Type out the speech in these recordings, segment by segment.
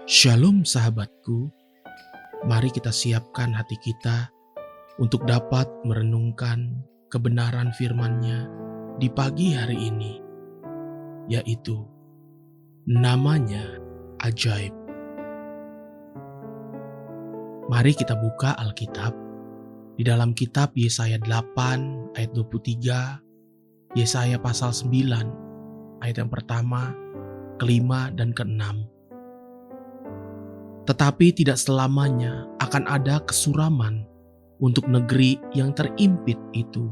Shalom sahabatku, mari kita siapkan hati kita untuk dapat merenungkan kebenaran firman-Nya di pagi hari ini, yaitu namanya ajaib. Mari kita buka Alkitab di dalam kitab Yesaya 8 ayat 23, Yesaya pasal 9 ayat yang pertama, kelima, dan keenam. Tetapi tidak selamanya akan ada kesuraman untuk negeri yang terimpit itu.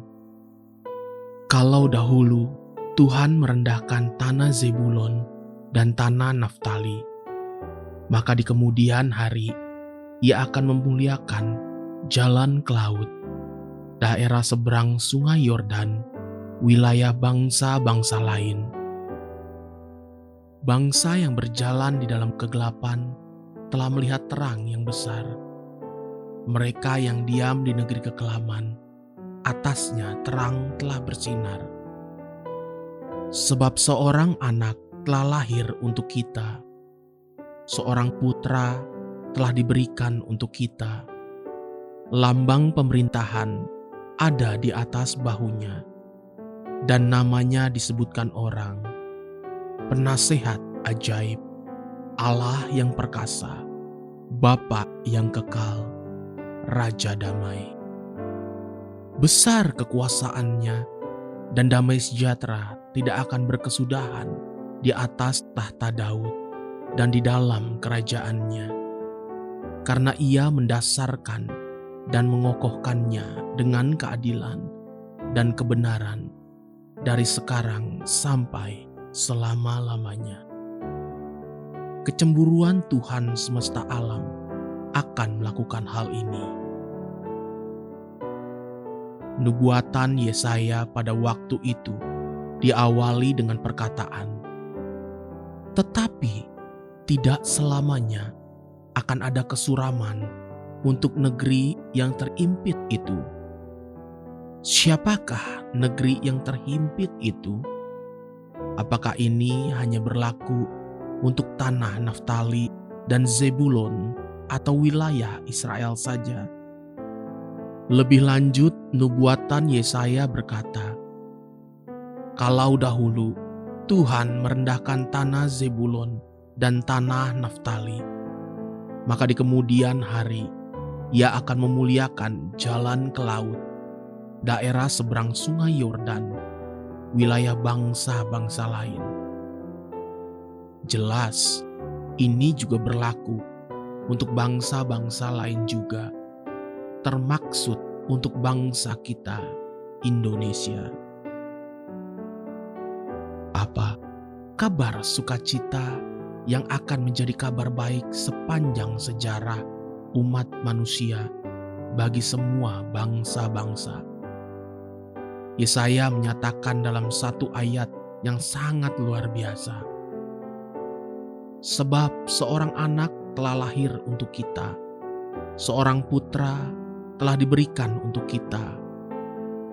Kalau dahulu Tuhan merendahkan tanah Zebulon dan tanah Naftali, maka di kemudian hari Ia akan memuliakan jalan ke laut, daerah seberang sungai Yordan, wilayah bangsa-bangsa lain. Bangsa yang berjalan di dalam kegelapan telah melihat terang yang besar. Mereka yang diam di negeri kekelaman, atasnya terang telah bersinar. Sebab seorang anak telah lahir untuk kita, seorang putra telah diberikan untuk kita. Lambang pemerintahan ada di atas bahunya, dan namanya disebutkan orang, Penasehat Ajaib, Allah yang perkasa, Bapa yang kekal, Raja Damai. Besar kekuasaannya, dan damai sejahtera tidak akan berkesudahan di atas tahta Daud dan di dalam kerajaannya. Karena Ia mendasarkan dan mengokohkannya dengan keadilan dan kebenaran dari sekarang sampai selama-lamanya. Kecemburuan Tuhan semesta alam akan melakukan hal ini. Nubuatan Yesaya pada waktu itu diawali dengan perkataan, tetapi tidak selamanya akan ada kesuraman untuk negeri yang terimpit itu. Siapakah negeri yang terhimpit itu? Apakah ini hanya berlaku untuk tanah Naftali dan Zebulon atau wilayah Israel saja? Lebih lanjut, nubuatan Yesaya berkata, kalau dahulu Tuhan merendahkan tanah Zebulon dan tanah Naftali, maka di kemudian hari Ia akan memuliakan jalan ke laut, daerah seberang sungai Yordan, wilayah bangsa-bangsa lain. Jelas, ini juga berlaku untuk bangsa-bangsa lain juga, termaksud untuk bangsa kita, Indonesia. Apa kabar sukacita yang akan menjadi kabar baik sepanjang sejarah umat manusia bagi semua bangsa-bangsa? Yesaya menyatakan dalam satu ayat yang sangat luar biasa. Sebab seorang anak telah lahir untuk kita, seorang putra telah diberikan untuk kita.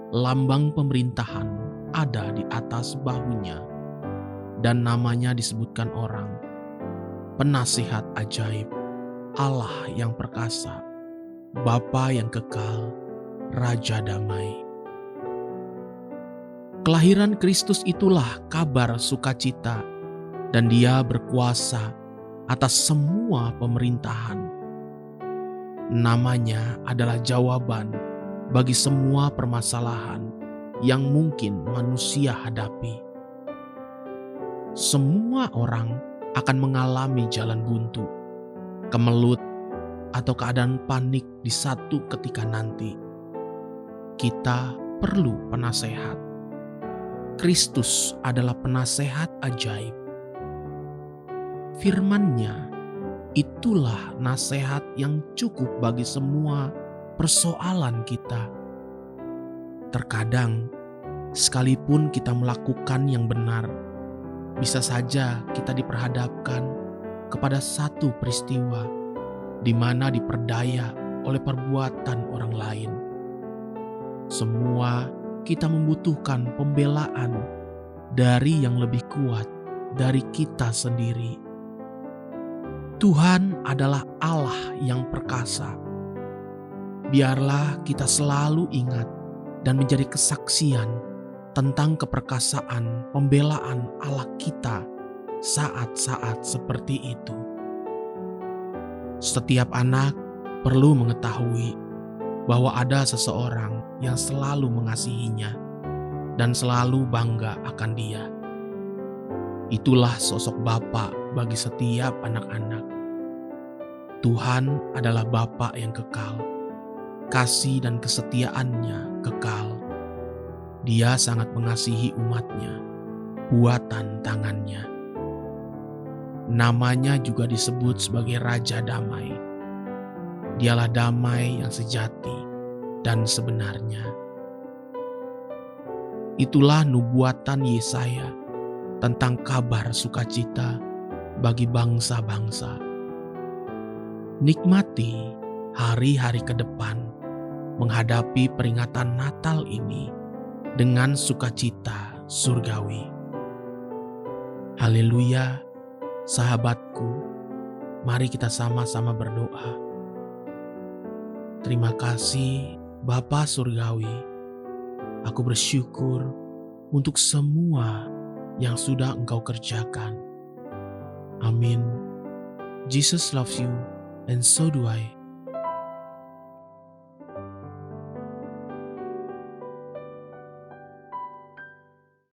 Lambang pemerintahan ada di atas bahunya, dan namanya disebutkan orang, Penasehat Ajaib, Allah yang perkasa, Bapa yang kekal, Raja Damai. Kelahiran Kristus itulah kabar sukacita, dan Dia berkuasa atas semua pemerintahan. Namanya adalah jawaban bagi semua permasalahan yang mungkin manusia hadapi. Semua orang akan mengalami jalan buntu, kemelut, atau keadaan panik di satu ketika nanti. Kita perlu penasehat. Kristus adalah penasehat ajaib. Firman-Nya itulah nasihat yang cukup bagi semua persoalan kita. Terkadang, sekalipun kita melakukan yang benar, bisa saja kita diperhadapkan kepada satu peristiwa di mana diperdaya oleh perbuatan orang lain. Semua kita membutuhkan pembelaan dari yang lebih kuat dari kita sendiri. Tuhan adalah Allah yang perkasa. Biarlah kita selalu ingat dan menjadi kesaksian tentang keperkasaan pembelaan Allah kita saat-saat seperti itu. Setiap anak perlu mengetahui bahwa ada seseorang yang selalu mengasihinya dan selalu bangga akan dia. Itulah sosok Bapa bagi setiap anak-anak. Tuhan adalah Bapa yang kekal. Kasih dan kesetiaannya kekal. Dia sangat mengasihi umatnya, buatan tangannya. Namanya juga disebut sebagai Raja Damai. Dialah damai yang sejati dan sebenarnya. Itulah nubuatan Yesaya tentang kabar sukacita bagi bangsa-bangsa. Nikmati hari-hari ke depan menghadapi peringatan Natal ini dengan sukacita surgawi. Haleluya, sahabatku, mari kita sama-sama berdoa. Terima kasih Bapa Surgawi, aku bersyukur untuk semua yang sudah Engkau kerjakan. Amin. Jesus loves you and so do I.